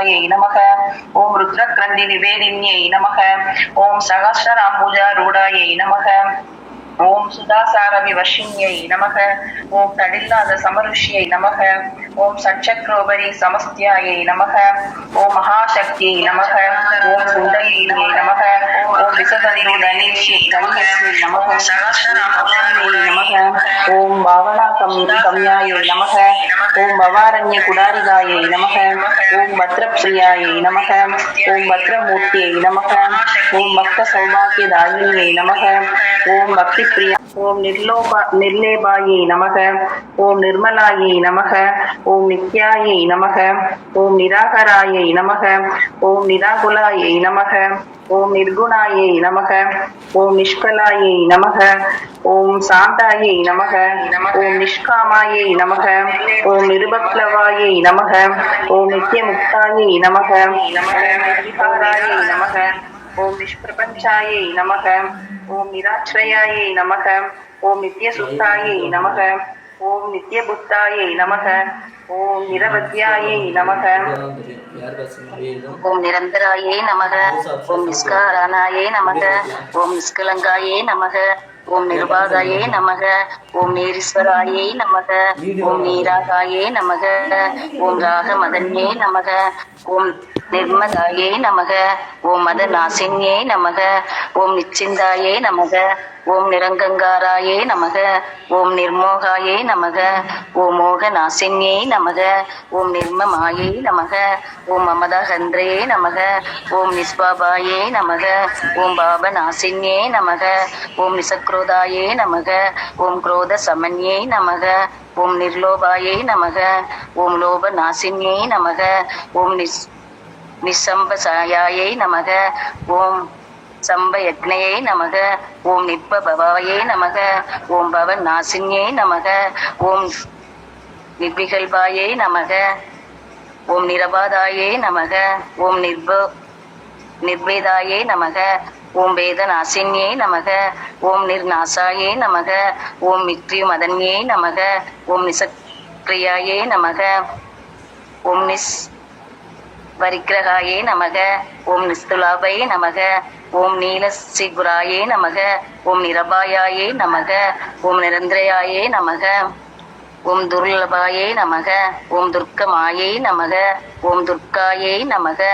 ருத்ராயை நமக. ஓம் ருத்ரக்ரந்தி நிவேதின்யை நமக. ஓம் சகஸ்ரநாம்பூஜாரூடாயை நமக. ஓம் சுதாசார விவர்ஷின்யை நமக. ஓம் தடில்லாத சமருஷ்யை நமக. ஓம் சட்சக்ரோபரி சமஸ்தியாயை நமக. ஓம் மகாசக்தியை நமக. ஓம் சுந்தரியை நமக. ஓம் விசதந்து தனிஷ்யை நமக. நமக. ஓம் பாவனா கம்யாயை நமக. ஓம் பவாரண்ய குடாரிகாயை நமக. ஓம் பத்ரப்ரியாயை நமக. ஓம் பத்ரமூர்த்தியை நமக. ஓம் பக்த சௌபாகியதாயினியை நமக. ஓம் பக்தி பிரியா. ஓம் நிர்லேபாயை நமக. ஓம் நிர்மலாயை நமக. ஓம் நித்யாயை நமக. ஓம் நிராகராயை நமக. ஓம் நிராகுலாயை நமக. ஓம் நிர்குணாயை நமக. ஓம் நிஷ்கலாயை நமக. ஓம் சாந்தாயை நமக. ஓம் நிஷ்காமாயை நமக. ஓம் நிருபக்லவாயை நமக. ஓம் நித்யமுக்தாயை நமக. நிர்விகாராயை நமக. ஓம் நிஷ்பிரபஞ்சாயை நமக. ஓம் நிராச்ரயாயை நமக. ஓம் நித்யசுத்தாயை நமக. ஓம் நித்யபுத்தாயை நமக. ஓம் நிரவத்யாயை நமக. ஓம் நிரந்தராயை நமக. ஓம் நிஸ்காரானாயை நமக. ஓம் நிஷ்கலங்காயை நமக. ஓம் நிருபாதாயே நமக. ஓம் நீரீஸ்வராயே நமக. ஓம் நீராகாயே நமக. ஓம் ராகமதன்யே நமக. ஓம் நிர்மதாயே நமக. ஓம் மதநாசின்யே நமக. ஓம் நிச்சிந்தாயே நமக. ஓம் நிரங்கங்காராயே நமக. ஓம் நிர்மோகாயே நமக. ஓம் மோகநாசின்யே நமக. ஓம் நிர்மமாயே நமக. ஓம் மமதஹந்திரே நமக. ஓம் நிஸ்பாபாயே நமக. ஓம் பாபநாசின்யே நமக. ஓம் நிசக்ரோதாயே நமக. ஓம் குரோத சமன்யே நமக. ஓம் நிர்லோபாயே நமக. ஓம் லோபநாசின்யே நமக. ஓம் நிசம்பசாயாயை நமக. ஓம் சம்பயக்னயே நமக. ஓம் நிப்பபவாயே நமக. ஓம் பவன் நாசின்யே நமக. ஓம் நிர்விகல்பாயே நமக. ஓம் நிரபாதாயே நமக. ஓம் நிர்வேதாயே நமக. ஓம் வேதநாசின்யே நமக. ஓம் நிர்நாசாயே நமக. ஓம் மித்யுமதன்யே நமக. ஓம் நிசக்ரியாயே நமக. ஓம் வரிக்கிரகாயே நமக. ஓம் நிஸ்துலாபை நமக. ஓம் நீலசிகுராயே நமக. ஓம் நிரபாயாயே நமக. ஓம் நிரந்திரயாயே நமக. ஓம் துர்லபாயே நமக. ஓம் துர்க்கமாயே நமக. ஓம் துர்க்காயே நமக.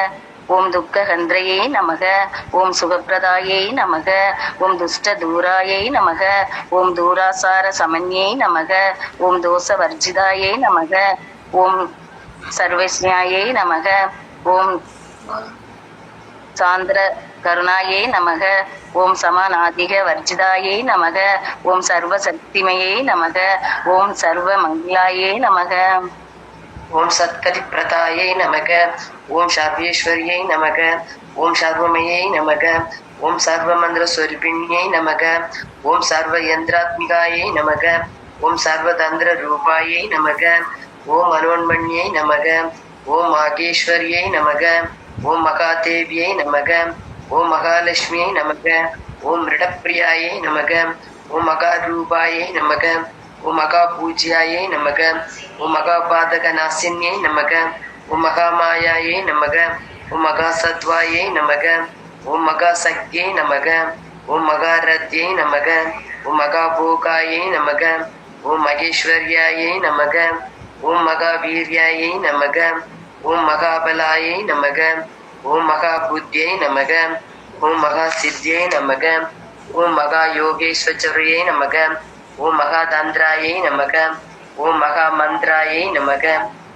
ஓம் துக்கஹந்திரயே நமக. ஓம் சுகப்பிரதாயே நமக. ஓம் துஷ்டதூராயை நமக. ஓம் தூராசார சமன்யே நமக. ஓம் தோஷவர்ஜிதாயே நமக. ஓம் சர்வஸ்ஞாயை நமக. ஓம் சாந்திர கருணாயே நமக. ஓம் சமானாதிக வர்ஜிதாயே நமக. ஓம் சர்வசக்திமயே நமக. ஓம் சர்வ மங்களாயே நமக. ஓம் சத்கதி பிரதாயை நமக. ஓம் சர்வேஸ்வரியை நமக. ஓம் சர்வமயை நமக. ஓம் சர்வமந்திர ஸ்வரூபிணியை நமக. ஓம் சர்வ யந்திராத்மிகாயை நமக. ஓம் சர்வதந்திர ரூபாயை நமக. ஓம் மனோன்மண்யை நமக. ஓம் மாகேஸ்வரியை நமக. ஓம் மகாதேவியை நமக. ஓம் மகாலட்சுமியை நமக. ஓம் மிருடப்பிரியாயை நமக. ஓம் மகாரூபாயை நமக. ஓம் மகாபூஜ்யாயை நமக. ஓம் மகாபாதக நாசின்யை நமக. ஓம் மகாமாயாயை நமக. ஓம் மகாசத்வாயை நமக. ஓம் மகாசக்தியை நமக. ஓம் மகாரத்யை நமக. ஓம் மகாபோகாயை நமக. ஓம் மகேஸ்வர்யாயை நமக. ஓம் மகாவீர்யாயை நமக. ஓம் மகாபலாயை நமக. ஓம் மகாபுத்தியை நமக. ஓம் மகாசித்தியை நமக. ஓம் மகாயோகேஸ்வரயை நமக. ஓம் மகாதந்திராயை நமக. ஓம் மகாமந்திராயை நமக.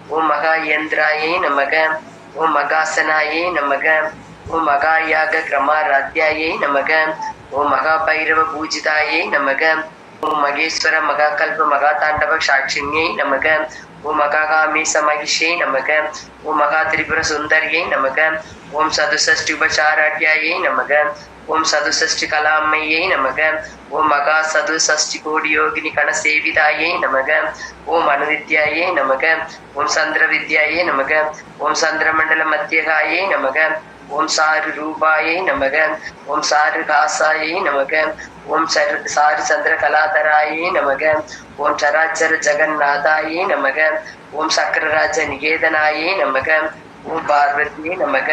ஓம் மகாயந்திராயை நமக. ஓம் மகாசனாயை நமக. ஓம் மகாயாக கிரமாராத்யாயை நமக. ஓம் மகாபைரவ பூஜிதாயை நமக. ஓம் மகேஸ்வர மகாகல்ப மகாதாண்டவ சாட்சியை நமக. ஓம் மகாகாமீச மகிஷை நமக. ஓம் மகா திரிபுர சுந்தரியை நமக. ஓம் சதுசஷ்டி உபசாராட்யாயை நமக. ஓம் சதுசஷ்டி கலாம்மையை நமக. ஓம் மகா சதுசஷ்டி கோடி யோகினி கண சேவிதாயை நமக. ஓம் அனுவித்யாயை நமக. ஓம் சந்திர வித்யாயை நமக. ஓம் சந்திரமண்டல மத்தியகாயை நமக. ஓம் சாரு ரூபாயை நமக. ஓம் சாரு காசாயை நமக. ஓம் சாரு சந்திர கலாதராயை நமக. ஓம் சராச்சர ஜெகநாதாயை நமக. ஓம் சக்கரராஜ நிகேதனாயை நமக. ஓம் பார்வதியே நமக.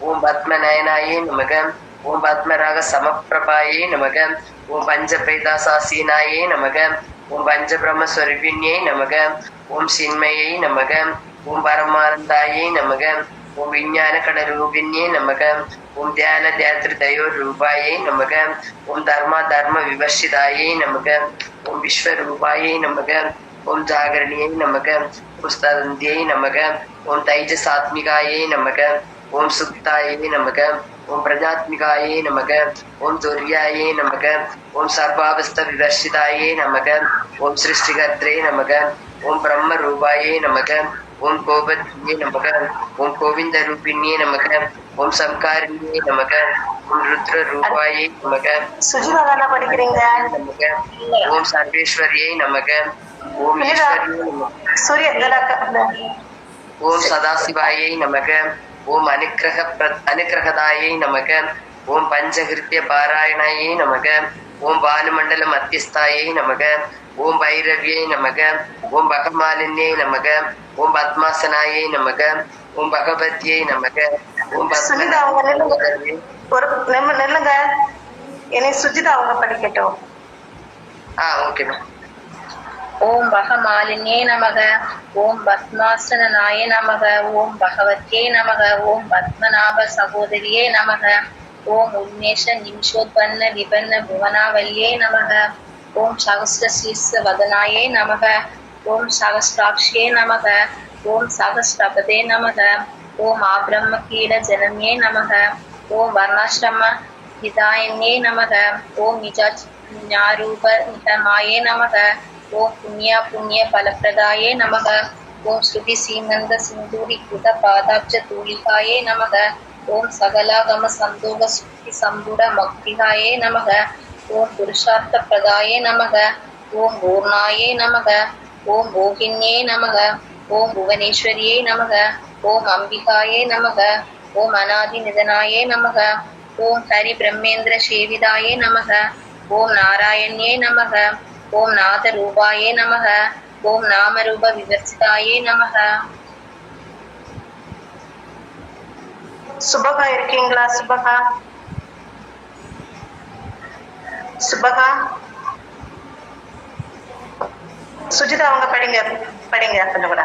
ஓம் பத்மநயனாயே நமக. ஓம் பத்மராக சமப்பிரபாயே நமக. ஓம் பஞ்சபைதாசாசீனாயே நமக. ஓம் பஞ்சபிரம்மஸ்வரூபிண்யே நமக. ஓம் சின்மயை நமக. ஓம் பரமானந்தாயே நமக. ஓம் விஞ்ஞான கடரூபிண்யே நமக. ஓம் தியான தியாத்ரி தயோர் ரூபாயே நமக. ஓம் தர்மா தர்ம விவர்ஷிதாயே நமக. ஓம் விஸ்வரூபாயே நமக. ஓம் ஜாகரணியை நமக. ஓம் ஸ்தந்தியை நமக. ஓம் தைஜசாத்மிகாயே நமக. ஓம் சுக்தாயே நமக. ஓம் பிரஜாத்மிகாயே நமக. ஓம் துர்யாயே நமக. ஓம் சர்வாவஸ்த விவர்ஷிதாயே நமக. ஓம் சிருஷ்டிகர்த்ரே நமக. ஓம் பிரம்ம ரூபாயே நமக. ஓம் கோபத்யே நமக. ஓம் கோவிந்த ரூபிண்யே நமக. ஓம் சம்காரிணியே நமக. ஓம் ருத்ர ரூபாயே நமக. சுஜிதா என்ன படிக்கிறீங்க? நமக. ஓம் சர்வேஸ்வரியை நமக. ஓம் ஈஸ்வரியை நமக. சூரிய ஓம் சதாசிவாயை நமக. ஓம் அனுக்கிரகதாயை நமக. ஓம் பஞ்சகிருத்திய பாராயணாயை நமக. ஓம் பானுமண்டல மத்தியஸ்தாயை நமக. ஓம் பைரவியை நமக. ஓம் பகமாலின்யை நமக. ஓம் பத்மாசனாயை நமக. ஓம் பகவத்யை நமக. ஓம் சுஜிதா அவங்க ஒரு நில்லுங்க. என்னை சுஜிதா அவங்க படிக்கட்டும். Okay ma'am. ஓம் பகமாலின்யே நமக. ஓம் பத்மாசனாய நமக. ஓம் பகவத்யே நமக. ஓம் பத்மநாப சகோதரியே நமக. ஓம் உன்மேஷ நிமிஷோத்பன்ன விபன்ன புவனாவல்யே நமக. ஓம் சகஸ்ரசீர்ஷ வதனாயே நமக. ஓம் சகஸ்ராக்ஷே நமக. ஓம் சகஸ்ரபதே நமக. ஓம் ஆப்ரம்ம கீட ஜனம்யே நமக. ஓம் வர்ணாசிரம ஹிதாயன்யே நமக. ஓம் நிஜாரூப நிகமாயே நமக. ஓம் புண்ணிய பலப்பிரதாயே நமக. ஓம் ஸ்ருதி சீமந்த சிந்தூரி கிருத பாதாப்ஜ தூளிகாயே நமக. ஓம் சகலாகம சந்தோக ஸ்ருதி சம்புட மக்திகாயே நமக. ஓம் புருஷார்த்த பிரதாயே நமக. ஓம் பூர்ணாயே நமக. ஓம் மோகின்யே நமக. ஓம் புவனேஸ்வரியே நமக. ஓம் அம்பிகாயே நமக. ஓம் அநாதி நிதனாயே நமக. ஓம் ஹரி பிரம்மேந்திர சேவிதாயே நமக. ஓம் நாராயண்யே நமக. ஓம் நாத ரூபாயே நமக. ஓம் நாமரூப விவர்சிதாயே நமக. சுபகா இருக்கீங்களா? சுபகா சுபகா சுஜிதா அவங்க படிங்க கொஞ்சம் கூட.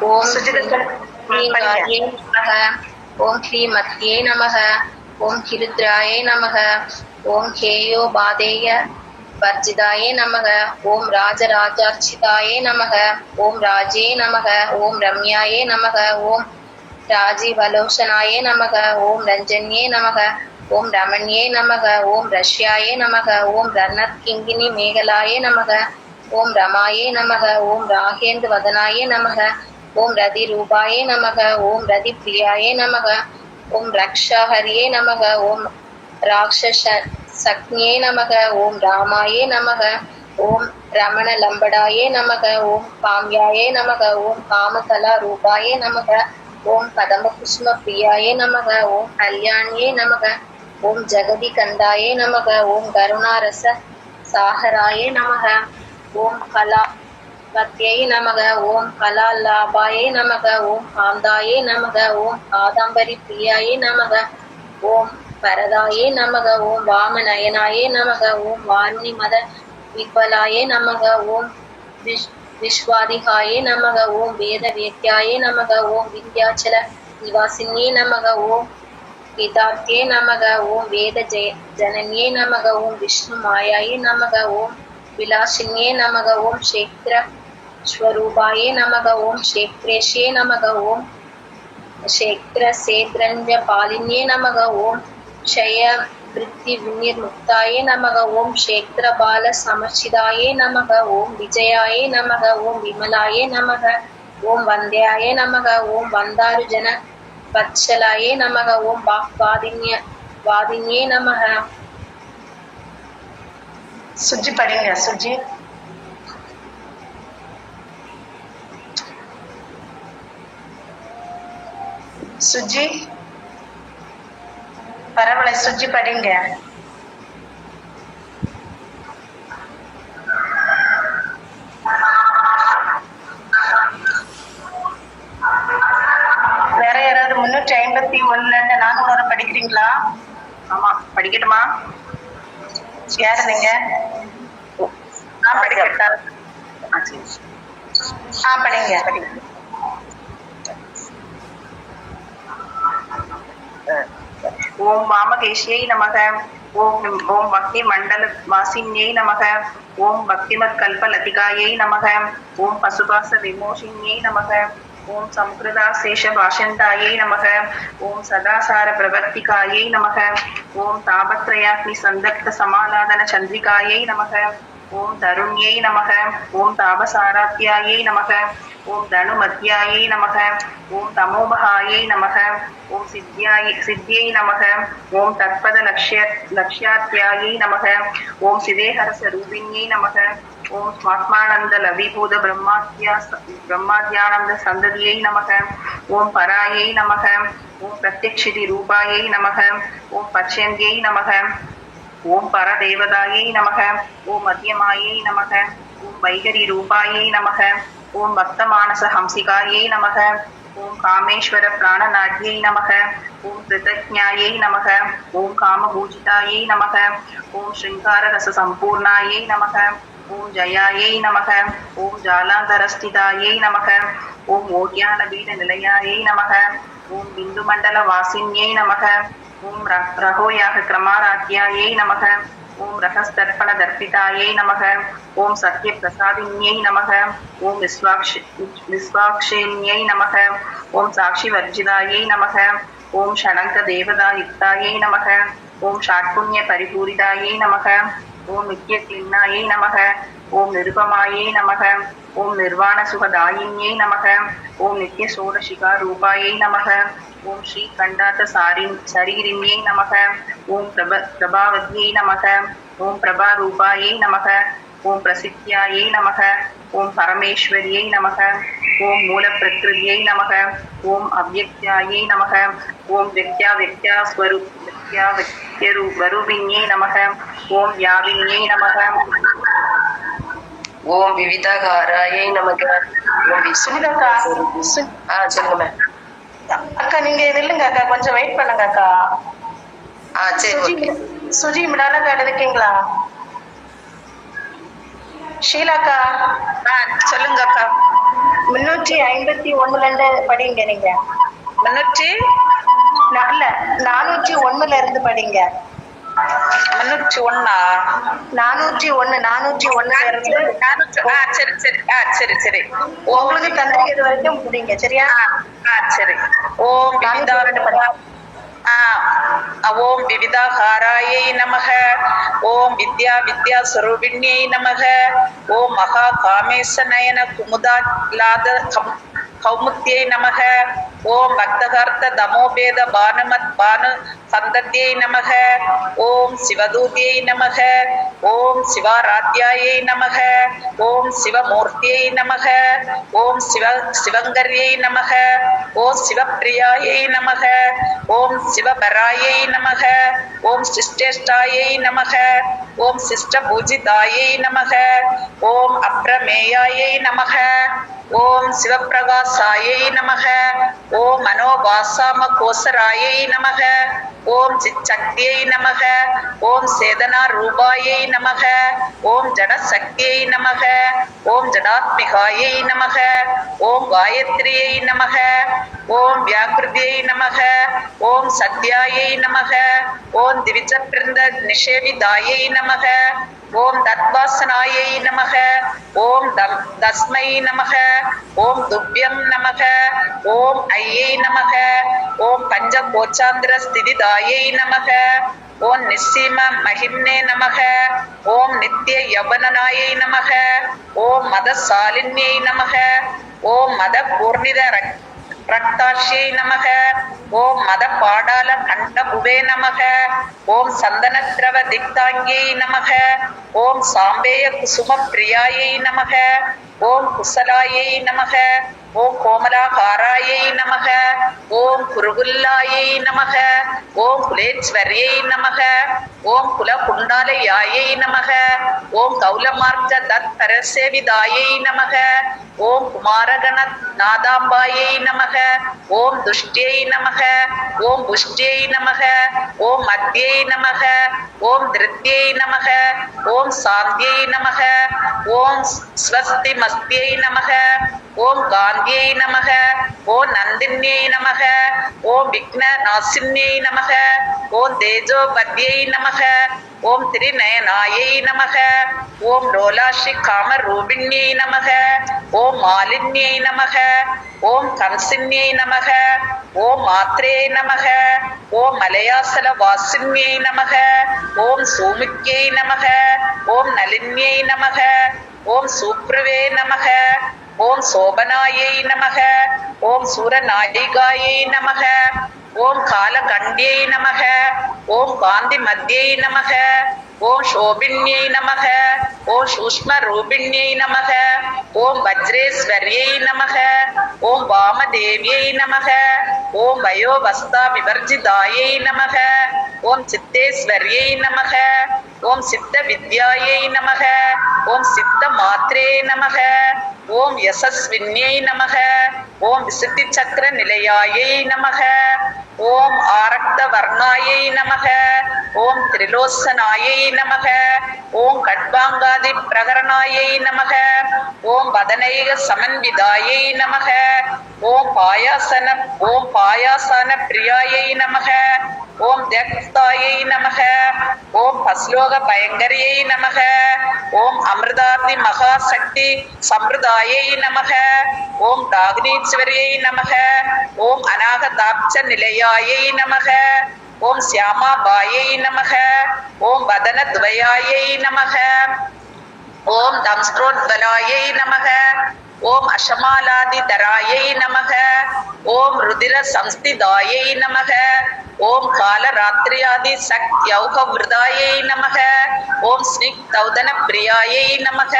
ஓம் சுஜிதா ஸ்ரீகாயே நமக. ஓம் ஸ்ரீமத்யே நமக. ஓம் கிருத்ராயே நமக. ஓம் ஹேயோ பாதேய வர்ஜிதாயே நமக. ஓம் ராஜராஜார்ச்சிதாயே நமக. ஓம் ராஜே நமக. ஓம் ரம்யாயே நமக. ஓம் ராஜீவலோசனாயே நமக. ஓம் ரஞ்சன்யே நமக. ஓம் ரமண்யே நமக. ஓம் ரஷ்யாயே நமக. ஓம் ரர்ணத் கிங்கினி மேகலாயே நமக. ஓம் ரமாயே நமக. ஓம் ராகேந்து வதனாயே நமக. ஓம் ரதி ரூபாயே நமக. ஓம் ரதி பிரியாயே நமக. ஓம் ரக்ஷாஹரியே நமக. ஓம் ராட்சச சக்னியே நமக. ஓம் ராமாயே நமக. ஓம் ரமண லம்படாயே நமக. ஓம் காம்யாயே நமக. ஓம் காமகலா ரூபாயே நமக. ஓம் கதம்ப குசும பிரியாயே நமக. ஓம் கல்யாணியே நமக. ஓம் ஜெகதி கந்தாயே நமக. ஓம் கருணாரச சாகராயே நமக. ஓம் கலா பத்யை நமக. ஓம் கலாலாபாயே நமக. ஓம் காந்தாயே நமக. ஓம் காதாம்பரி பிரியாயே நமக. ஓம் பரதாயே நமக. ஓம் வாமநயனாயே நமக. ஓம் வாருணி மத விக்வலாயே நமக. ஓம் விஸ்வாதிகாயே நமக. ஓம் வேத வேத்யாயே நமக. ஓம் வித்யாச்சல நிவாசின்யே நமக. ஓம் கீதார்த்தியே நமக. ஓம் வேத ஜனன்யே நமக. ஓம் விஷ்ணு மாயாயே நமக. ஓம் விலாசின்யே நமக. ஓம் க்ஷேத்திர ஸ்வரூபாயே நமக. ஓம் க்ஷேத்ரேஷ்யே நமக. ஓம் க்ஷேத்திர சேத்ரன்ய பாலின்யே நமக. ஓம் க்ஷய விருத்தி விநிர்முக்தாயே நமக. ஓம் க்ஷேத்திர பால சமர்ச்சிதாயே நமக. ஓம் விஜயாயே நமக. ஓம் விமலாயே நமக. ஓம் வந்தியாயே நமக. ஓம் வந்தாரு ஜன வத்சலாயே நமக. ஓம் வாதின்யே நமக. சுஜி படிங்க. சுஜி பரவாயில்ல. சுஜி படிங்க. 551 400 படிக்கிறீங்களா? ஆமா, படிக்கட்டுமா? யாரு நீங்க? நான் படிக்கட்டா? படிங்க. ஓம் வாமகேஷ்யை நமக. ஓம் பக்தி மண்டல வாசின்யை நமக. ஓம் பக்திமத் கல்ப லதிகாயை நமக. ஓம் பசுபாச விமோஷின்யை நமக. ஓம் சம்ஸ்கிருதா சேஷ பாஷந்தாயை நமக. ஓம் சதாசார பிரவர்த்திகாயை நமக. ஓம் தாபத்ரயாக்னி சந்தக்த சமாலாதன சந்திரிகாயை நமக. ஓம் தருண்யை நமக. ஓம் தாபசாராத்யாயை நமக. ஓம் தனுமத்யாயை நமக. ஓம் தமோபகாயை நமக. ஓம் சித்தியை நமக. ஓம் தத்பத லக்ஷ்யாத்யாயை நமக. ஓம் சிவேஹரச ரூபிண்யை நமக. ஓம் ஸ்மாத்மானந்த லவிபூத பிரம்மாத்யானந்த சந்ததியை நமக. ஓம் பராயை நமக. ஓம் பிரத்யக்ஷிதி ரூபாயை நமக. ஓம் பச்சந்தியை நமக. ஓம் பரதேவதாயை நமக. ஓம் மத்தியமாயை நமக. ஓம் வைகரி ரூபாயை நமக. ஓம் பக்தமானச ஹம்சிகாயை நமக. ஓம் காமேஸ்வர பிராணநாட்யை நமக. ஓம் கிருதஜ்ஞாயை நமக. ஓம் காமபூஜிதாயை நமக. ஓம் ஸ்ருங்கார ரச சம்பூர்ணாயை நமக. ஓம் ஜயாயை நமக. ஓம் ஜாலாந்தரஸ்திதாயை நமக. ஓம் ஓட்யான பீட நிலையாயை நமக. ஓம் பிந்து மண்டல வாசின்யை நமக. ஓம் ரகோயாக கிரமாராத்யாயை நமக. ஓம் ரகஸ்தர்ப்பண தர்ப்பிதாயை நமக. ஓம் சத்ய பிரசாதின்யை நமக. ஓம் விஸ்வாக்ஷேன்யை நமக. ஓம் சாட்சி வர்ஜிதாயை நமக. ஓம் ஷடங்க தேவதாயுக்தாயை நமக. ஓம் ஷாட்புண்ய பரிபூரிதாயை நமக. ஓம் நித்ய கிளின்னாயை நமக. ஓம் நிருபமாயை நமக. ஓம் நிர்வாண சுகதாயின்யை நமக. ஓம் நித்ய சோடசிகா ரூபாயை நமக. ஓம் ஸ்ரீ கண்டாத சரீரின்யை நமக. ஓம் பிரபாவத்யை நமக. ஓம் பிரபா ரூபாயை நமக. ஓம் பிரசித்தியாயை நமக. ஓம் பரமேஸ்வரியை நமக. ஓம் மூல பிரகிருதியை நமக. ஓம் அவ்யக்தியாயை நமக. ஓம் வித்யாவருவின்யை நமக. ஓம் வியாவின்யை நமக. ஓம் விவிதாகாராயை நமக. ஓம் சுனிதாக்கா, சொல்லுங்க. அக்கா நீங்க நில்லுங்க அக்கா, கொஞ்சம் வெயிட் பண்ணுங்க அக்கா. சரி. சுஜி மிடாலக்கா இருக்கீங்களா? ஷீலாக்கா சொல்லுங்க அக்கா. 351 படிங்க நீங்க. 401 இருந்து படிங்க. 401 இருந்து சரி. உங்களுக்கு தந்திரிக்கிறது வரைக்கும் முடிங்க, சரியா? சரி. ஓம் ஓம் விவிதாகாராயை நமக. ஓம் வித்யா ஸ்வரூபிண்யை நமக. ஓம் மகா காமேச நயன குமுதாலாத கௌமுத்தியை நமக. ஓம் பக்தகர்த்த தமோபேத பானுமத் பானு சந்தத்யை நமக. ஓம் சிவதூதியை நமக. ஓம் சிவாராத்யாயை நமக. ஓம் சிவமூர்த்தியை நமக. ஓம் சிவங்கர்யை நமக. ஓம் சிவப்பிரியாயை நமக. ஓம் சிவபராயை நமக. ஓம் சிஷ்டேஷ்டாயை நமக. ஓம் சிஷ்டபூஜிதாயை நமக. ஓம் அப்ரமேயாயை நமக. ஓம் சிவப்பிரகாசாயை நமக. ஓம் மனோபாசாம கோசராயை நமக. ஓம் சிச்சக்தியை நமக. ஓம் சேதனா ரூபாயை நமக. ஓம் ஜடசக்தியை நமக. ஓம் ஜடாத்மிகாயை நமக. ஓம் காயத்ரியை நமக. ஓம் வியாகிருதியை நமக. ஓம் சத்யாயை நமக. ஓம் திவிஜ பிருந்த நிஷேவிதாயை நமக. ஓம் தத்வாசனாயை நமக. ஓம் தஸ்மை நமக. ஓம் துவ்யம் நமக. ஓம் ஐயை நமக. ஓம் பஞ்ச கோச்சாந்திர ஸ்திதிதாயை நமக. ஓம் நிஸ்ஸீம மகிம்னே நமக. ஓம் நித்ய யவனனாயை நமக. ஓம் மத சாலின்யை நமக. ஓம் மத பூர்ணித ரக்தாட்சியை நமக. ஓம் மத பாடால கண்டபுவே நமக. ஓம் சந்தனத்ரவ திக்தாங்கியை நமக. ஓம் சாம்பேய குசும பிரியாயை நமக. ஓம் குசலாயை நமக. ஓம் கோமலாகாராயை நமக. ஓம் குருகுல்லாயை நமக ஓம் குலேஸ்வரியை நமக ஓம் குலகுண்டாலயாயை நமக ஓம் கௌலமார்க்க தத் பரசேவிதாயை நமக ஓம் குமாரகண நாதாம்பாயை நமக ஓம் துஷ்டியை நமக ஓம் புஷ்டியை நமக ஓம் மத்தியை நமக ஓம் திருத்தியை நமக ஓம் சாந்தியை நமக ஓம் ஸ்வஸ்தி மஸ்தியை நமக ஓம் காந்தியை நமக ஓம் நந்தின்யை நமக ஓம் விக்ன நாசின்யை நமக ஓம் தேஜோபத்யை நமக ஓம் திரிநயனாயை நமக ஓம் ரோலாஷி காம ரூபிண்யை நமக ஓம் மாலின்யை நமக ஓம் கம்சின்யை நமக ஓம் மாத்ரே நமக ஓம் மலையாசல வாசின்யை நமக ஓம் சூமுக்கியை நமக ஓம் நலின்யை நமக ஓம் சூப்ரவே நமக ஓம் சோபனாயை நமக ஓம் சூரநாயிகாயை நமக ஓம் காலகண்டியை நமக ஓம் காந்தி மத்தியை நமக ஓம் சோபின்யை நமக ஓம் சூஷ்ம ரூபிண்யை நமக ஓம் வஜ்ரேஸ்வரியை நமக ஓம் வாமதேவியை நமக ஓம் வயோவஸ்தா விவர்ஜிதாயை நமக ஓம் சித்தேஸ்வரியை நமக ஓம் சித்த வித்யாயை நமக ஓம் சித்த மாத்ரே நமக ஓம் யசஸ்வின்யை நமக ஓம் விசுத்தி சக்கர நிலையாயை நமக ஓம் ஆரக்த வர்ணாயை நமக ஓம் திரிலோசனாயை நமக ஓம் கட்பாங்காதி பிரகரணாயை நமக ஓம் வதனைக சமன்விதாயை நமக ஓம் பாயாசன பிரியாயை நமக ஓம் தியக்தாயை நமக ஓம் பஸ்லோக பயங்கரியை நமக ஓம் அமிர்தாதி மகாசக்தி சம்பிரதாயை நமக ஓம் டாக்னீஸ்வரியை நமக ஓம் அநாகதாப்ச நிலையாயை நமக ஓம் சியாமாபாயை நமக ஓம் வதனத்வயாயை நமக ஓம் தம்ஸ்ட்ரோத்வலாயை நமக ஓம் அஷமாலாதிதராயை நமக ஓம் ருதிர சம்ஸ்திதாயை நமக ஓம் காலராத்திரியாதி சக் யௌக விருதாயை நமக ஓம் ஸ்னிக் தௌதன பிரியாயை நமக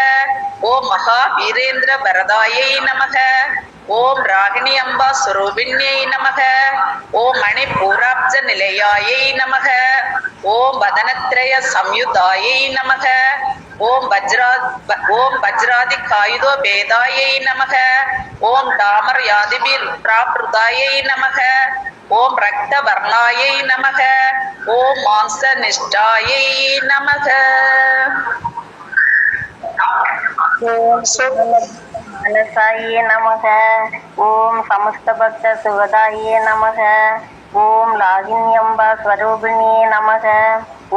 ஓம் மகா வீரேந்திர வரதாயை நமக ஓம் ராகிணி அம்பா சுரூபிண்யை நமக ஓம் மணிபூராப்ஜ நிலையாயை நமக ஓம் வதனத்ரய சம்யுதாயை நமக ஓம் வஜ்ராதி காயுதோ பேதாயை நமக ஓம் டாமர் யாதிபீர் பிராப்ருதாயை நமக ஓம் ரக்த வர்ணாயை நமக ஓம் மாம்ச நிஷ்டாயை நமக ஓம் மனசாயே நமக ஓம் சமஸ்த பக்த சுகதாயே நமக ஓம் லாகின்யம்பா ஸ்வரூபிணியே நமக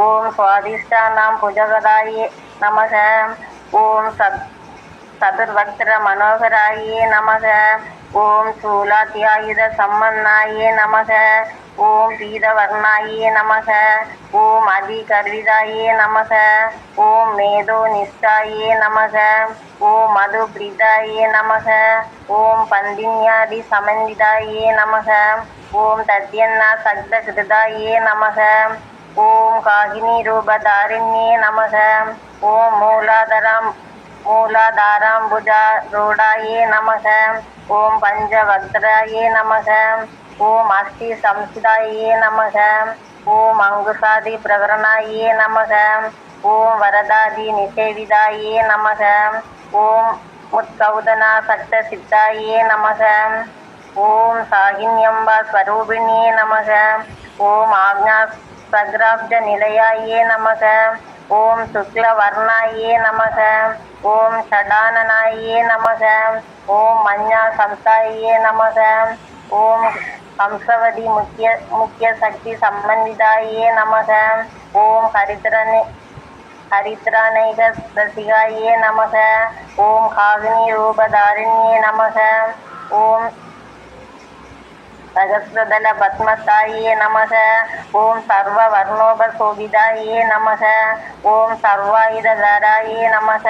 ஓம் சுவாதிஷ்டானாம் புஜகதாயே நமக ஓம் சதுர்வக்ர மனோகராயே நமக ஓம் சூலாத்யாயுத சம்மன்னாயே நமக ஓம் பீதவர்ணாயே நமக ஓம் அதிகர்விதாயே நமக ஓம் மேதோ நிஷ்டாயே நமக ஓம் மதுபிரிதாயே நமக ஓம் பந்தின்யாதி சமன்விதாயே நமக ஓம் தத்யன்னா சக்த கிருதாயே நமக ஓம் காகினி ரூபதாரிண்யே நமக ஓம் மூலாதாராம்புஜா ரூடாயே நமக ஓம் பஞ்சவக்ராயே நமக ஓம் அஸ்தி சம்சிதாயே நமக ஓம் அங்குசாதி பிரகரணாயே நமக ஓம் வரதாதி நிஷேவிதாயே நமக ஓம் முத்கௌதனா சக்த சித்தாயே நமக ஓம் சாகின்யம்பா ஸ்வரூபிணியே நமக ஓம் ஆக்ஞா சக்ராப்ஜ நிலையாயே நமக ஓம் சுக்ல வர்ணாயே நமக ஓம் ஷடானனாயே நமக ஓம் மஞ்சா சம்சாயே நமக ஓம் ஹம்சவதி முக்கிய சக்தி சம்பந்திதாயே நமக ஓம் ஹரித்ரானைக ரசிகாயே நமக ஓம் காகினி ரூபதாரிண்யே நமக ஓம் சகஸ்ரதல பத்மத்தாயே நமக ஓம் சர்வ வர்ணோபசோபிதாயே நமக ஓம் சர்வாயுதராயே நமக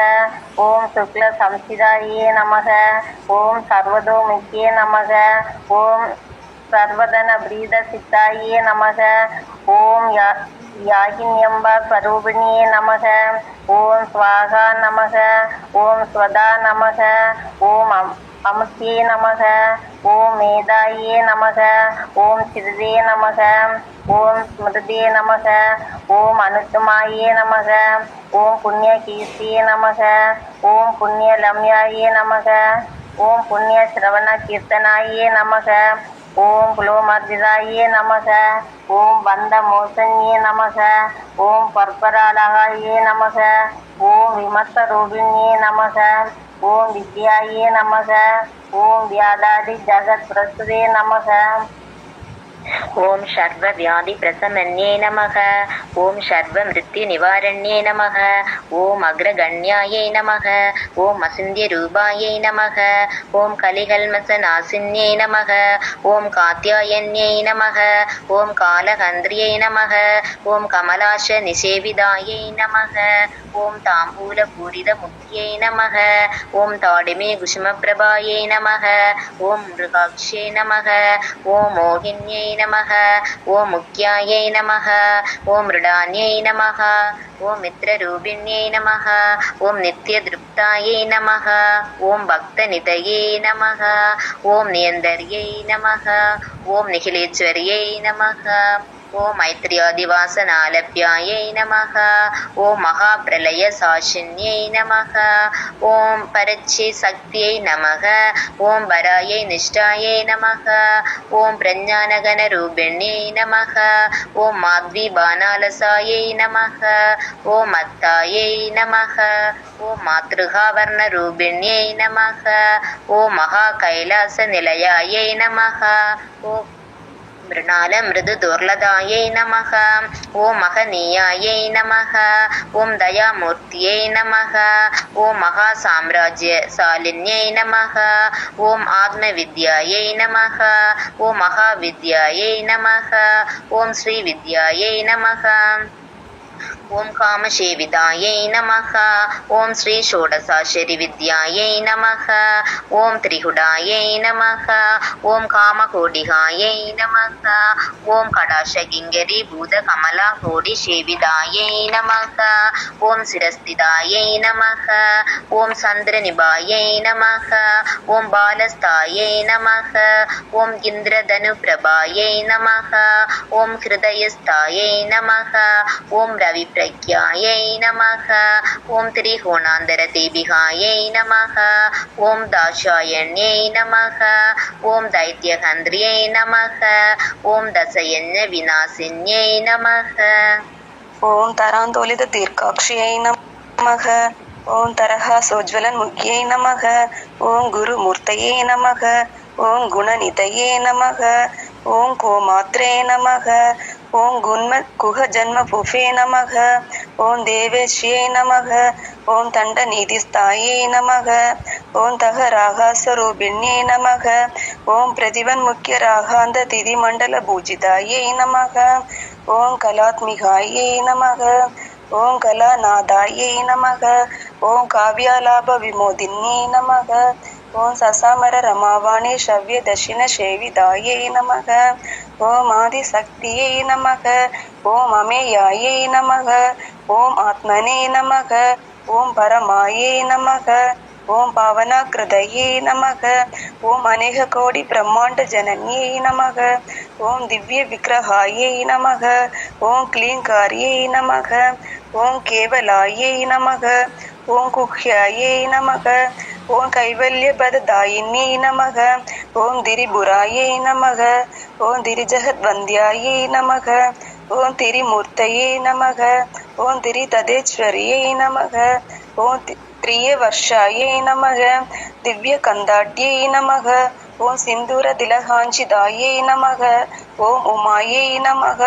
ஓம் சுக்ல சம்சிதாயே நமக ஓம் சர்வதோமுக்கியே நமக ஓம் சர்வதன பிரீத சித்தாயே நமக ஓம் யாகின்யம்பா ஸ்வரூபிணியே நமக ஓம் ஸ்வாகா நமக ஓம் ஸ்வதா நமக ஓம் அமுத்தியே நமக. ஓம் மேதாயே நமக. ஓம் சிறுதே நமக. ஓம் ஸ்மிருதே நமக. ஓம் அனுத்தமாயே நமக. ஓம் புண்ணிய கீர்த்தியே நமக. ஓம் புண்ணிய லம்யாயே நமக. ஓம் புண்ணிய சிரவண கீர்த்தனாயே நமக. ஓம் புலோமர்திதாயே நமக. ஓம் வந்த மோசன்யே நமக. ஓம் பர்பராலகாயே நமக. ஓம் விமத்த ரூபிண்யே நமக. ஓம் வித்யாயே நமக. ஓம் வியாதாதி ஜகத் பிரசுதே நமக. ஓம் சர்வ வியாதி பிரசமன்யே நமக. ஓம் சர்வ மிருத்யு நிவாரண்யே நமக. ஓம் அக்ரகண்யாயை நமக. ஓம் அசிந்திய ரூபாயை நமக. ஓம் கலிகல்மச நாசின்யை நமக. ஓம் காத்யாயன்யை நமக. ஓம் காலகந்திரியை நமக. ஓம் கமலாஷ நிஷேவிதாயை நமக. ஓம் தாம்பூல பூரித முக்தியை நமக. ஓம் தாடிமே குசும பிரபாயை நமக. ஓம் மிருகாட்சே நமக. ஓம் மோகின்யை நமக. ஓம் முக்யாயை நமக. ஓம் மிருடான்யை நமக. ஓம் மித்ரரூபிண்யை நமக. ஓம் நித்ய திருப்தாயை நமக. ஓம் பக்த நிதயே நமக. ஓம் நியந்தர்யை நமக. ஓம் நிகிலேஸ்வரியை நமக. ஓம் மைத்ரியாதிவாசனாலப்யாயை நமக. ஓம் மகாபிரளய சாஷின்யை நமக. ஓம் பரச்சே சக்தியை நமக. ஓம் வராயை நிஷ்டாயை நமக. ஓம் பிரஞானகன ரூபிண்யை நமக. ஓம் மாத்வி பானாலசாயை நமக. ஓம் மத்தாயை நமக. ஓம் மாத்ருகாவர்ண ரூபிண்யை நமக. ஓம் மகா கைலாச நிலையாயை நமக. ஓம் மிருணால மிருது துர்லதாயை நமக. ஓம் மகனீயாயை நமக. ஓம் தயாமூர்த்தியை நமக. ஓம் மகா சாம்ராஜ்ய சாலின்யை நமக. ஓம் ஆத்ம வித்யாயை நமக. ஓம் மகா வித்யாயை நமக. ஓம் ஸ்ரீ வித்யாயை நமக. ஓம் காமசேவிதாயை நமக. ஓம் ஸ்ரீ ஷோடசாட்சரி வித்யாயை நமக. ஓம் திரிகுடாயை நமக. ஓம் காமகோடிகாயை நமக. ஓம் கடாஷகிங்கரி பூத கமலா கோடி சேவிதாயை நமக. ஓம் சிரஸ்திதாயை நமக. ஓம் சந்திரநிபாயை நமக. ஓம் பாலஸ்தாயை நமக. ஓம் இந்திரதனு பிரபாயை நமக. ஓம் ஹிருதயஸ்தாயை நமக. ஓம் ரவி பிரக்யாயை நமக. ஓம் திரிகோணாந்தர தேபிகாயை நமக. ஓம் தாஷாயண்யை நமக. ஓம் தைத்யகந்திரியை நமக. ஓம் தசயன்ய விநாசின்யை நமக. ஓம் தராந்தோலித தீர்க்காட்சியை நமக. ஓம் தரஹா சோஜ்வலன் முக்கியை நமக. ஓம் குரு மூர்த்தையே நமக. ஓம் குணநிதையே நமக. ஓம் கோமாத்ரே நமக. ஓம் குன்ம குஹ ஜன்ம புஃபே நமக. ஓம் தேவேஷ்யை நமக. ஓம் தண்ட நீதிஸ்தாயை நமக. ஓம் தக ராகாஸ்வரூபிண்யை நமக. ஓம் பிரதிவன் முக்கிய ராகாந்த திதி மண்டல பூஜிதாயை நமக. ஓம் கலாத்மிகாயை நமக. ஓம் கலாநாதாயை நமக. ஓம் காவ்யாலாப விமோதின்யை நமக. ஓம் சசாமர ரமாவாணி ஷவ்ய தட்சிண சேவிதாயை நமக. ஓம் ஆதிசக்தியை நமக. ஓம் அமேயாயை நமக. ஓம் ஆத்மனே நமக. ஓம் பரமாயை நமக. ஓம் பாவனாகிருதையே நமக. ஓம் அநேக கோடி பிரம்மாண்ட ஜனன்யை நமக. ஓம் திவ்ய விக்கிரகாயை நமக. ஓம் க்ளீங்காரியை நமக. ஓம் கேவலாயை நமக. ஓம் குஹ்யாயை நமக. ஓம் கைவல்யபததாயின்யை நமக. ஓம் திரிபுராயை நமக. ஓம் திரிஜகத்வந்தியாயை நமக. ஓம் திரிமூர்த்தையே நமக. ஓம் திரிததேஸ்வரியை நமக. ஓம் திரிய வர்ஷாயை நமக. திவ்ய கந்தாட்யை நமக. ஓம் சிந்தூர திலகாஞ்சிதாயை நமக. ஓம் உமாயை நமக.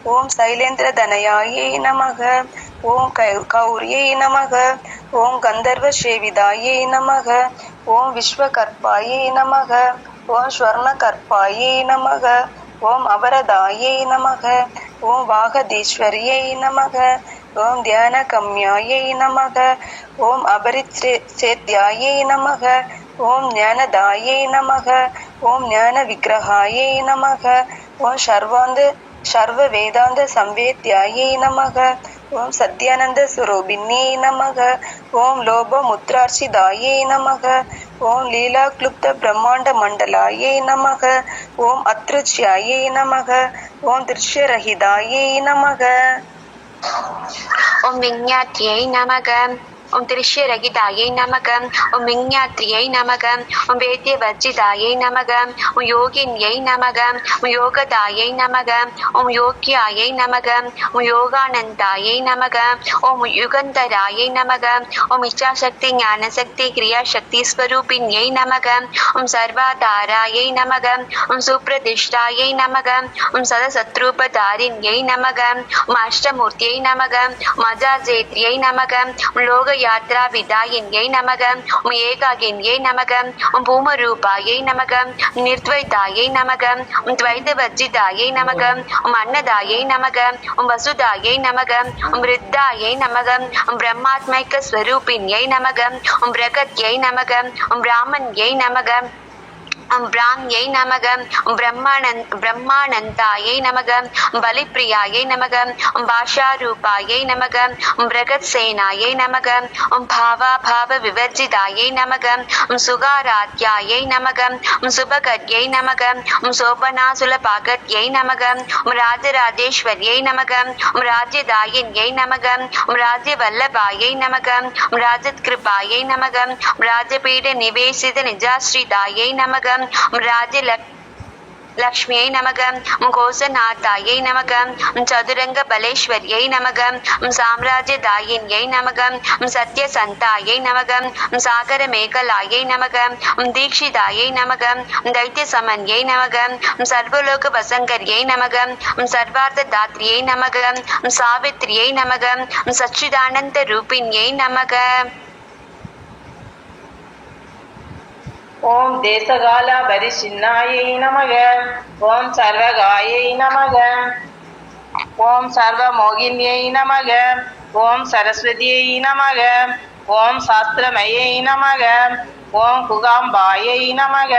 ஓம் சைலேந்திர தனயாயை நமக. ஓம் கௌரியை நமக. ஓம் கந்தர்வ சேவிதாயை நமக. ஓம் விஸ்வகர்ப்பாயை நமக. ஓம் ஸ்வர்ணகர்ப்பாயை நமக. ஓம் அபரதாயை நமக. ஓம் வாகதீஸ்வரியை நமக. ஓம் தியான கம்யாயை நமக. ஓம் அபரிச்சேத்யாயை நமக. ஓம் ஞானதாயை நமக. ஓம் ஞான விக்கிரகாயை நமக. ஓம் சர்வ வேதாந்த சம்வேத்யாயை நமக. ஓம் சத்யானந்த ஸ்வரூபிண்யே நமக. ஓம் லோபமுத்ரார்ச்சிதாயே நமக. ஓம் லீலா க்ளுப்த பிரம்மாண்ட மண்டலாயே நமக. ஓம் அத்ருச்யாயே நமக. ஓம் திருஷ்யரஹிதாயே நமக. ஓம் விஞ்ஞாத்யை நமக. ஓம் திருஷ்யரகிதாயை நமக. ஓம் விஞ்ஞாத்ரியை நமக. ஓம் வேத்யவர்ஜிதாயை நமக. ஓம் யோகின்யை நமக. ஓம் யோகதாயை நமக. ஓம் யோக்யாயை நமக. ஓம் யோகானந்தாயை நமக. ஓம் யுகந்தராயை நமக. ஓம் இச்சாசக்தி ஞானசக்தி கிரியாசக்தி ஸ்வரூபிண்யை நமக. ஓம் சர்வாதாராயை நமக. ஓம் சுப்ரதிஷ்டாயை நமக. ஓம் சதசத்ரூபதாரிண்யை நமக. ஓம் அஷ்டமூர்த்தியை நமக. ஓம் அஜாஜேத்ரியை நமக. ஓம் லோக யாத்ரா விதாயின்யை நமக. ஓம் ஏகாகின்யை நமக. ஓம் பூமரூபாயை நமக. ஓம் நிர்த்வைதாயை நமக. ஓம் துவைதவர்ஜிதாயை நமக. ஓம் அன்னதாயை நமக. ஓம் வசுதாயை நமக. ஓம் ரித்தாயை நமக. ஓம் பிரம்மாத்மைக ஸ்வரூபிண்யை நமக. ஓம் பிரகத்யை நமக. ஓம் பிராமண்யை நமக. ஓம் பிராம்யை நமக. ஓம் பிரம்மானந்தாயை நமக. ஓம் பலிப்பிரியாயை நமக. ஓம் பாஷாரூபாயை நமக. ஓம் பிரகத்சேனாயை நமக. ஓம் பாவ விவர்ஜிதாயை நமக. ஓம் சுகாராத்யாயை நமக. ஓம் சுபகத்யை நமக. ஓம் சோபனாசுலபாகத்யை நமக. ஓம் ராஜராஜேஸ்வரியை நமக. ஓம் ராஜ்யதாயின்யை நமக. ஓம் ராஜ்யவல்லபாயை நமக. ஓம் ராஜத்கிருபாயை நமக. ஓம் ராஜபீட நிவேசித நிஜாஸ்ரிதாயை நமக. ஓம் லக்ஷ்மியை நமக. ஓம் கோசநாத்தாயை நமக. ஓம் சதுரங்க பலேஸ்வரியை நமக. ஓம் சாம்ராஜ்யதாயின்யை நமக. ஓம் சத்யசந்தாயை நமக. ஓம் சாகர மேகலாயை நமக. ஓம் தீக்ஷிதாயை நமக. ஓம் தைத்திய சமன்யை நமக. ஓம் சர்வலோக வசங்கரியை நமக. ஓம் சர்வார்த்த தாத்ரியை நமக. ஓம் சாவித்ரியை நமக. ஓம் சச்சிதானந்த ரூபிண்யை நமக. ஓம் தேசகால பரிசின்னாயை நமக. ஓம் சர்வகாயை நமக. ஓம் சர்வமோகின்யை நமக. ஓம் சரஸ்வதியை நமக. ஓம் சாஸ்திரமயை நமக. ஓம் குகாம்பாயை நமக.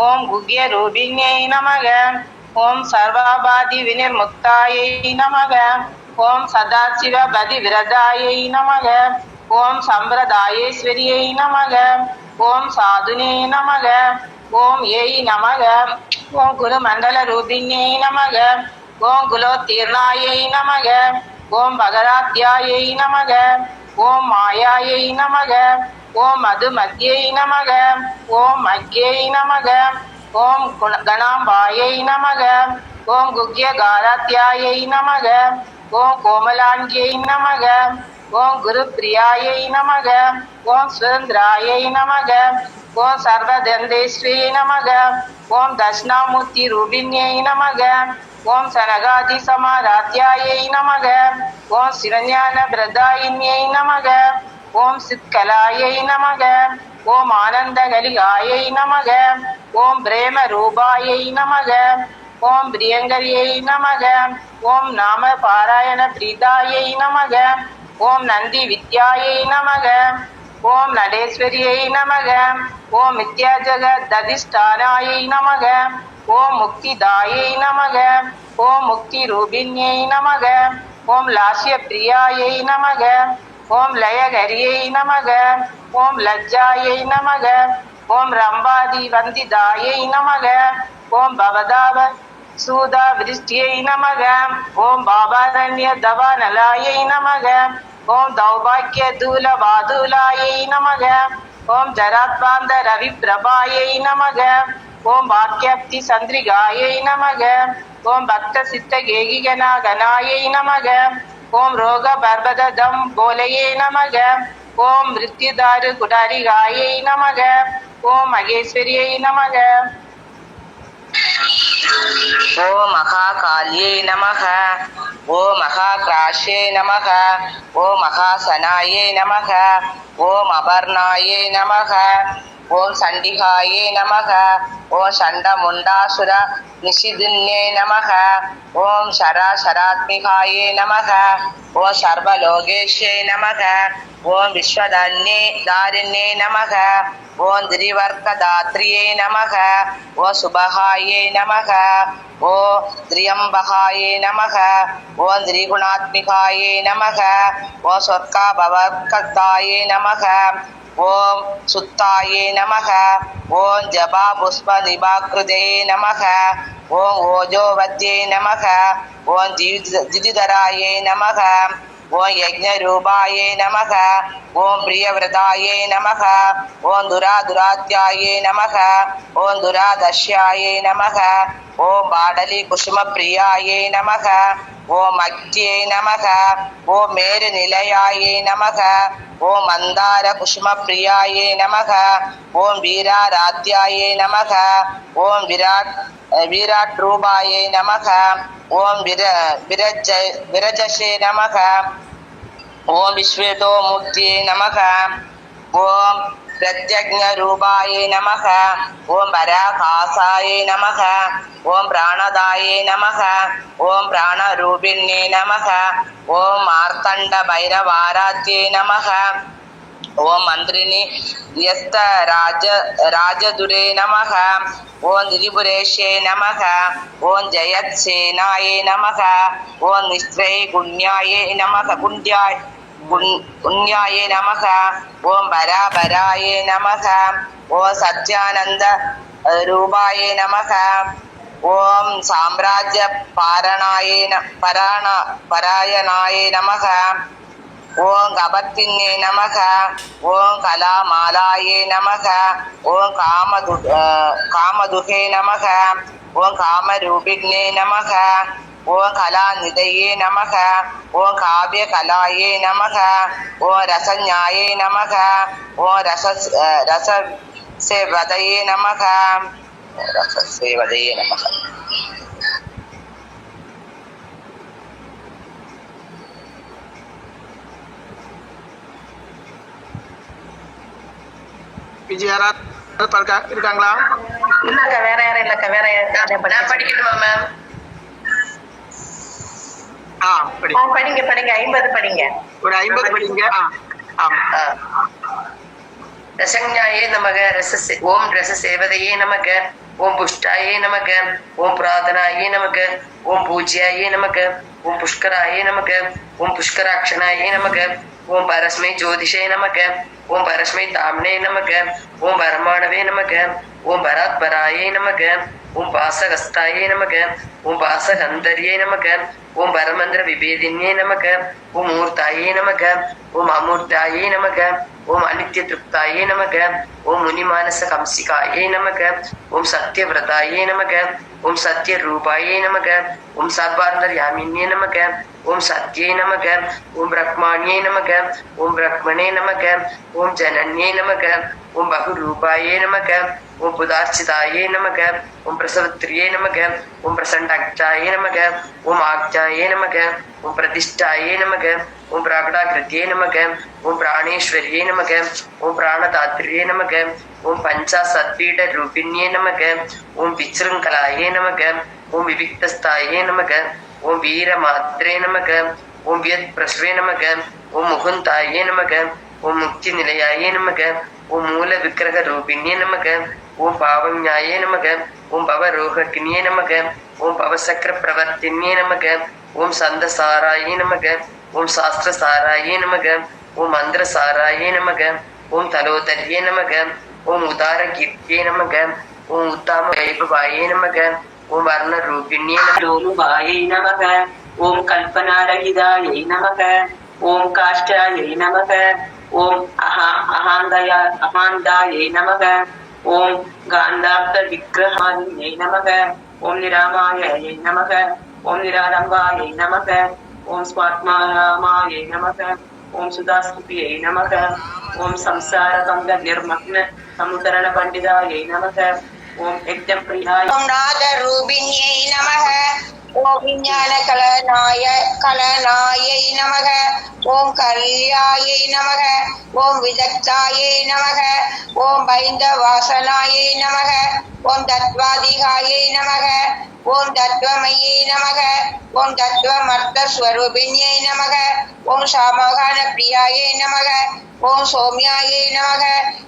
ஓம் குக்ய ரூபிண்யை நமக. ஓம் சர்வாபாதி வினிர்முக்தாயை நமக. ஓம் சதாசிவ பதி விரதாயை நமக. ஓம் சம்பிரதாயேஸ்வரியை நமக. ஓம் சாதுனே நமக. ஓம் ஏய் நமக. ஓம் குருமண்டல ரூபிண்யை நமக. ஓம் குலோத்தீர்ணாயை நமக. ஓம் பகராத்யாயை நமக. ஓம் மாயாயை நமக. ஓம் மதுமத்யை நமக. ஓம் மக்யை நமக. ஓம் கணாம்பாயை நமக. ஓம் குக்யகாராத்யாயை நமக. ஓம் கோமலாங்கியை நமக. ஓம் குருப்பிரியாயை நமக. ஓம் சுரந்திராயை நமக. ஓம் சர்வதந்தேஸ்வரியை நமக. ஓம் தட்சிணாமூர்த்தி ரூபிண்யை நமக. ஓம் சனகாதி சமாராத்யாயை நமக. ஓம் சிவஞான பிரதாயின்யை நமக. ஓம் சித்கலாயை நமக. ஓம் ஆனந்தகலிகாயை நமக. ஓம் பிரேம ரூபாயை நமக. ஓம் பிரியங்கரியை நமக. ஓம் நாம பாராயண பிரீதாயை நமக. ஓம் நந்தி வித்யாயை நமக. ஓம் நடேஸ்வரியை நமக. ஓம் மித்யா ஜகததிஷ்டானாயை நமக. ஓம் முக்திதாயை நமக. ஓம் முக்தி ரூபிண்யை நமக. ஓம் லாஸ்ய பிரியாயை நமக. ஓம் லயகரியை நமக. ஓம் லஜ்ஜாயை நமக. ஓம் ரம்பாதி வந்திதாயை நமக. ஓம் பவதாவ சூதா விருஷ்டியை நமக. ஓம் பாபாரண்ய தவானலாயை நமக. ஓம் தௌபாக்கிய தூல வாதுலாயை நமக. ஓம் ஜராத்வாந்த ரவி பிரபாயை நமக. ஓம் வாக்கியப்தி சந்திரிகாயை நமக. ஓம் பக்த சித்த கேகிகனாகனாயை நமக. ஓம் ரோக பர்வதம் போலையே நமக. ஓம் மிருத்யுதாரு குடாரிகாயை நமக. ஓம் மகேஸ்வரியை நமக. ஓம் மகாகால்யை நமக. ஓம் மகாக்ராஷே நமக. ஓம் மகாசனாயே நமக. ஓம் அபர்ணாயே நமக. ஓம் சண்டிகாயே நமக. ஓம் சண்டமுண்டாசுர निशिदिन्ये नमः ॐ शराशरात्मिकायै नमः ॐ सर्वलोकेश्यै नमः ॐ विश्वदारिण्ये नमः ॐ त्रिवर्गदात्र्यै नमः ॐ सुबहायै नमः ॐ त्र्यम्बकायै नमः ॐ त्रिगुणात्मिकायै नमः ॐ स्वर्गाभवकर्तायै नमः ॐ सुत्तायै नमः ॐ जपापुष्पनिभाकृते नमः ॐ ओजोवत्यै नमः ॐ जिदिधरायै नमः ॐ यज्ञरूपायै नमः ॐ प्रियव्रतायै नमः ॐ दुरात्यायै नमः ॐ दुरादश्यायै नमः ॐ पाडलीकुसुमप्रियायै नमः ॐ मत्यै नमः ॐ मेरुनिलयायै नमः ॐ मन्दारकुसुमप्रियायै नमः ॐ वीराराध्यायै नमः ॐ विराट्रूपायै नमः ॐ विरजसे नमः ॐ विश्वेतोमुक्त्यै नमः ॐ प्रत्यज्ञरूपायै नमः ॐ पराकाशायै नमः ॐ प्राणदायै नमः ॐ प्राणरूपिण्यै नमः ॐ मार्तण्डभैरवाराध्यै नमः ॐ मन्त्रिणी राजदुरे नमः ॐ त्रिपुरेशे नमः ॐ जयत्सेनायै नमः ॐ निस्त्रै गुण्यायै नमः पुण्यायै नमः ॐ बराबरायै नमः ॐ सत्यानन्द रूपायै नमः ॐ साम्राज्यपरायणायै नमः ॐ कपर्तिन्ये नमः ॐ कलामालायै नमः ॐ कामदुहे नमः ॐ कामरूपिण्ये नमः ॐ कलानिधये नमः ॐ काव्यकलायै नमः ॐ रसज्ञायै नमः ॐ रससेवदये नमः விஜயாரா இருக்காங்களா? இல்லக்கா, வேற யாரும் இல்லக்கா. வேற யாரும் படிக்கட்டுமா மேம்? படிங்க 50 படிங்க. ஒரு 50 படிங்க. रसज्ञाये नमः ओम रससेवदये नमः ओम पुष्टाये नमः ओम प्रार्थनाये नमः ओम पूज्याये नमः ओम पुष्कराये नमः ओम पुष्कराक्षणाये नमः ओम परस्मै ज्योतिषे नमः ओम परस्मै ताम्ने नमः ओम परमाणवे नमः ओम परात्पराये नमः ओम पासहस्ताये नमः ओम पासहन्तर्ये नमः ओम परमंत्र विभेदिन्ये नमः ओम मूर्ताये नमः ओम अमूर्ताये नमः ओम अनित्य तृप्ताये नमः ओम मुनिमानस कंसिकाये नमः ओम सत्यव्रताये नमः ओम सत्यरूपाये नमः ओम सर्वान्तर्यामिन्ये नमः ओम सत्ये नमः ओम ब्रह्माण्ये नमः ओम ब्रह्मणे नमः ओम जनन्ये नमः ओम बहुरूपाये नमः ओम पुदार्चिताये नमः ओम प्रसवत्रिये नमः ओम प्रसन्नाक्षाये नमः ओम आज्ञाये नमः ओम प्रतिष्ठाये नमः ओम प्राकटाकृत्ये नमः ओम प्राणेश्वर्ये नमः ओम प्राणदात्र्ये नमः ओम पंचाशत्पीठरूपिण्ये नमः ओम विशृङ्खलाये नमः ओम विविक्तस्थाये नमः ओम वीरमात्रे नमः ओम व्यत्प्रश्वे नमः ओम मुकुन्दाये नमः ओम मुक्तिनिलयाये नमः ओम मूलविग्रहरूपिण्ये नमः ओम पावन्याये नमः ओम भवरोहकिन्ये नमः ओम भवचक्रप्रवर्तिन्ये नमः ओम सन्दसाराये नमः ओम शास्त्रसाराये नमः ओम मन्त्रसाराये नमः ओम तलोदर्ये नमः ओम उदारकीर्त्ये नमः ओम उत्तमवैभवाये नमः ओम वर्णरूपिण्ये नमः ओम कल्पनारहितायै नमः ओम काष्ठायै नमः ओम अहान्दायै नमः ओम गान्धार्धविग्रहायै नमः ओम निरामायै नमः ओम निरालम्बायै नमः ओम स्वात्मारामायै नमः ओम सुधास्तुत्यै नमः ओम संसारकङ्गनिर्मग्न समुद्रणपण्डितायै नमः ओम यज्ञप्रियाय ओम नादरूपिण्यै नमः ओम विज्ञानकलनायै नमः ओम कल्यायै नमः ओम विदग्धायै नमः ओम बैन्दवासनायै नमः ओम तत्त्वाधिकायै नमः ஓம் தத்வமயே நமக. ஓம் தத்வமர்த்தஸ்வரூபிண்யை நமக. ஓம் சாமகான பிரியாயே நமக. ஓம் சௌமியாயே நமக.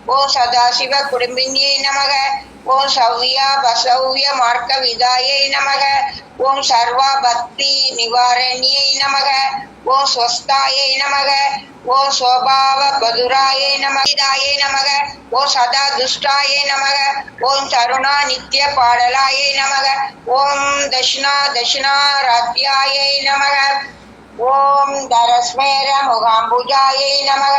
ஓம் சதாசிவ குடும்பின்யை நமக. ஓம் சௌவியா பசௌவிய மார்க்க விதாயை நமக. ஓம் சர்வா பக்தி நிவாரண்யை நமக. ஓம் ஸ்வஸ்தாயை நமக. ஓம் சோபாவ பதுராயை நமதாயை நமக. ஓம் சதா துஷ்டாயை நமக. ஓம் தருணா நித்ய பாடலாயை நமக. ஓம் தட்சிணா ராத்யாயை நமக. ஓம் தரஸ்மேர முகாம்புஜாயை நமக.